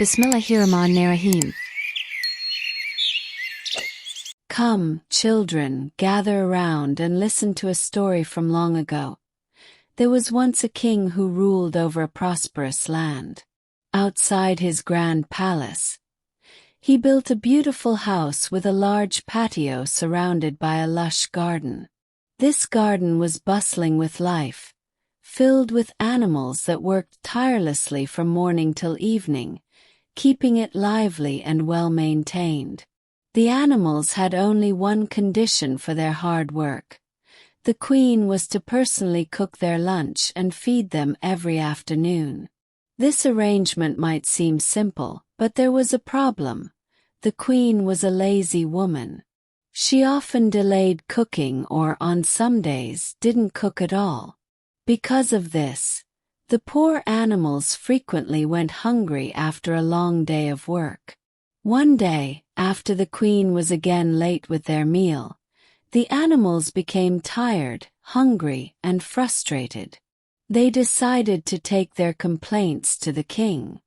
Bismillahirrahmanirrahim. Come, children, gather around and listen to a story from long ago. There was once a king who ruled over a prosperous land. Outside his grand palace, he built a beautiful house with a large patio surrounded by a lush garden. This garden was bustling with life, filled with animals that worked tirelessly from morning till evening, keeping it lively and well-maintained. The animals had only one condition for their hard work. The queen was to personally cook their lunch and feed them every afternoon. This arrangement might seem simple, but there was a problem. The queen was a lazy woman. She often delayed cooking or, on some days, didn't cook at all. Because of this, the poor animals frequently went hungry after a long day of work. One day, after the queen was again late with their meal, the animals became tired, hungry, and frustrated. They decided to take their complaints to the king.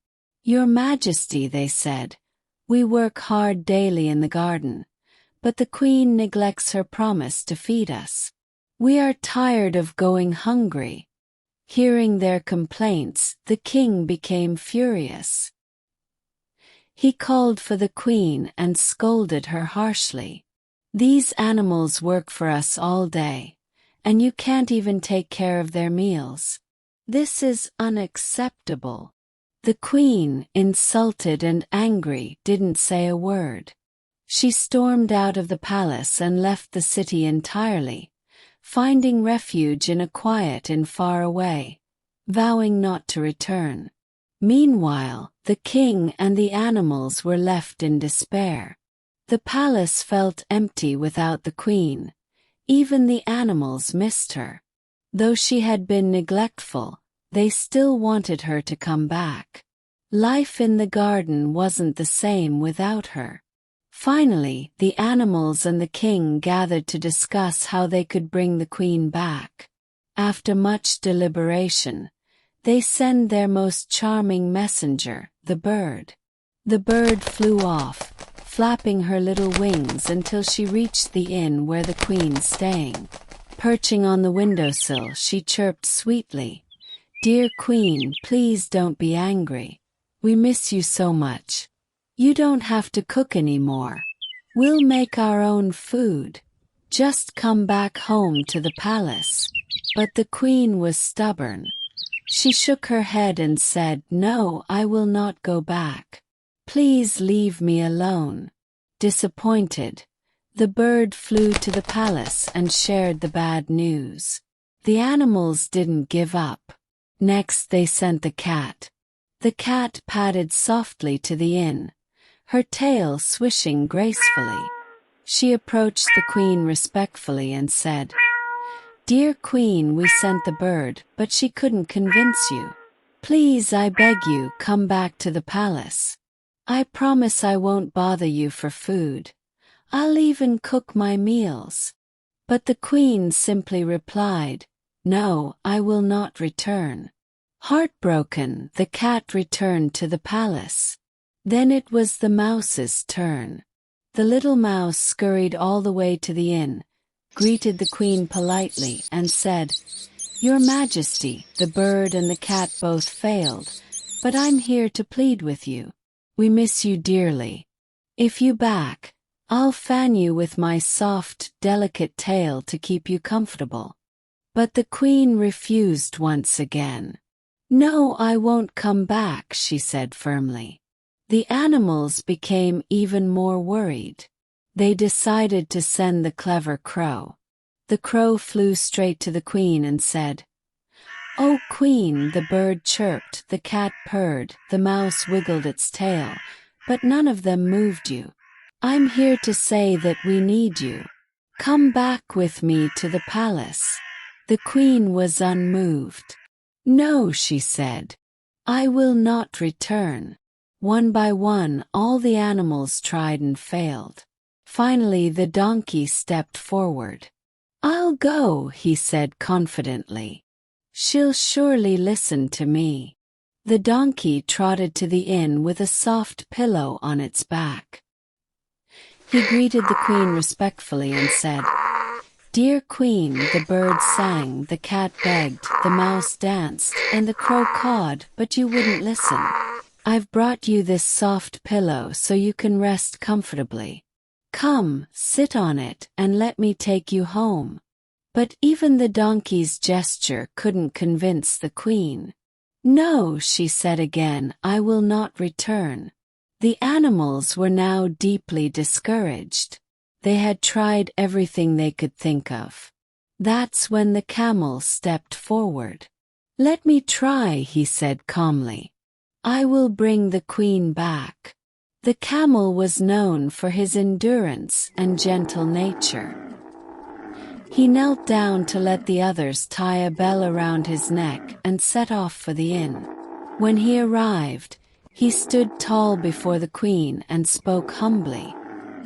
"Your Majesty," they said, "we work hard daily in the garden, but the queen neglects her promise to feed us. We are tired of going hungry." Hearing their complaints, the king became furious. He called for the queen and scolded her harshly. "These animals work for us all day, and you can't even take care of their meals. This is unacceptable." The queen, insulted and angry, didn't say a word. She stormed out of the palace and left the city entirely, finding refuge in a quiet inn far away, vowing not to return. Meanwhile, the king and the animals were left in despair. The palace felt empty without the queen. Even the animals missed her. Though she had been neglectful, they still wanted her to come back. Life in the garden wasn't the same without her. Finally, the animals and the king gathered to discuss how they could bring the queen back. After much deliberation, they sent their most charming messenger, the bird. The bird flew off, flapping her little wings until she reached the inn where the queen's staying. Perching on the windowsill, she chirped sweetly, "Dear queen, please don't be angry. We miss you so much. You don't have to cook anymore. We'll make our own food. Just come back home to the palace." But the queen was stubborn. She shook her head and said, "No, I will not go back. Please leave me alone." Disappointed, the bird flew to the palace and shared the bad news. The animals didn't give up. Next they sent the cat. The cat padded softly to the inn, her tail swishing gracefully. She approached the queen respectfully and said, "Dear queen, we sent the bird, but she couldn't convince you. Please, I beg you, come back to the palace. I promise I won't bother you for food. I'll even cook my meals." But the queen simply replied, "No, I will not return." Heartbroken, the cat returned to the palace. Then it was the mouse's turn. The little mouse scurried all the way to the inn, greeted the queen politely, and said, "Your Majesty, the bird and the cat both failed, but I'm here to plead with you. We miss you dearly. If you back, I'll fan you with my soft, delicate tail to keep you comfortable." But the queen refused once again. "No, I won't come back," she said firmly. The animals became even more worried. They decided to send the clever crow. The crow flew straight to the queen and said, "Oh queen," the bird chirped, the cat purred, the mouse wiggled its tail, but none of them moved you. "I'm here to say that we need you. Come back with me to the palace." The queen was unmoved. "No," she said. "I will not return." One by one, all the animals tried and failed. Finally, the donkey stepped forward. "I'll go," he said confidently. "She'll surely listen to me." The donkey trotted to the inn with a soft pillow on its back. He greeted the queen respectfully and said, "Dear queen," the bird sang, the cat begged, the mouse danced, and the crow cawed, but you wouldn't listen. "I've brought you this soft pillow so you can rest comfortably. Come, sit on it, and let me take you home." But even the donkey's gesture couldn't convince the queen. "No," she said again, "I will not return." The animals were now deeply discouraged. They had tried everything they could think of. That's when the camel stepped forward. "Let me try," he said calmly. "I will bring the queen back." The camel was known for his endurance and gentle nature. He knelt down to let the others tie a bell around his neck and set off for the inn. When he arrived, he stood tall before the queen and spoke humbly.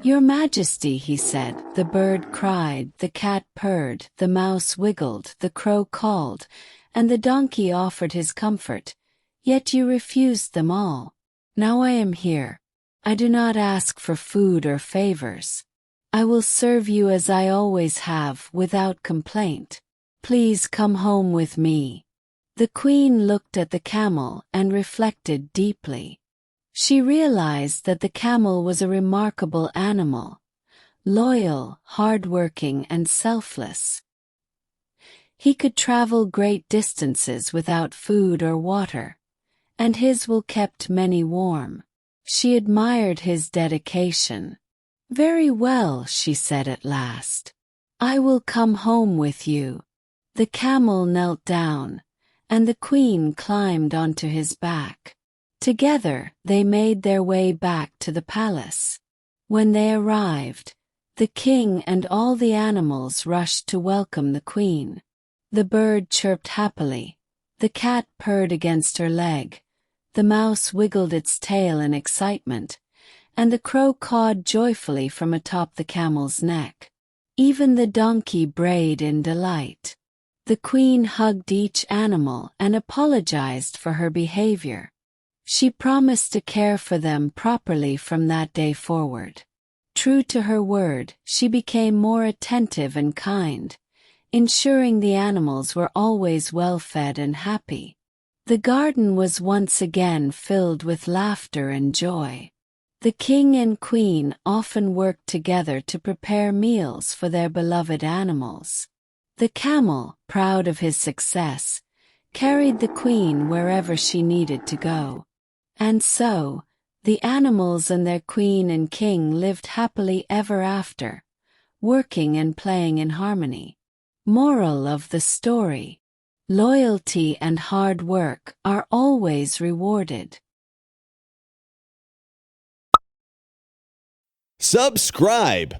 "Your Majesty," he said, "the bird cried, the cat purred, the mouse wiggled, the crow called, and the donkey offered his comfort, yet you refused them all. Now I am here. I do not ask for food or favors. I will serve you as I always have, without complaint. Please come home with me." The queen looked at the camel and reflected deeply. She realized that the camel was a remarkable animal, loyal, hardworking, and selfless. He could travel great distances without food or water, and his will kept many warm. She admired his dedication. "Very well," she said at last. "I will come home with you." The camel knelt down, and the queen climbed onto his back. Together, they made their way back to the palace. When they arrived, the king and all the animals rushed to welcome the queen. The bird chirped happily, the cat purred against her leg, the mouse wiggled its tail in excitement, and the crow cawed joyfully from atop the camel's neck. Even the donkey brayed in delight. The queen hugged each animal and apologized for her behavior. She promised to care for them properly from that day forward. True to her word, she became more attentive and kind, ensuring the animals were always well fed and happy. The garden was once again filled with laughter and joy. The king and queen often worked together to prepare meals for their beloved animals. The camel, proud of his success, carried the queen wherever she needed to go. And so, the animals and their queen and king lived happily ever after, working and playing in harmony. Moral of the story: loyalty and hard work are always rewarded. Subscribe.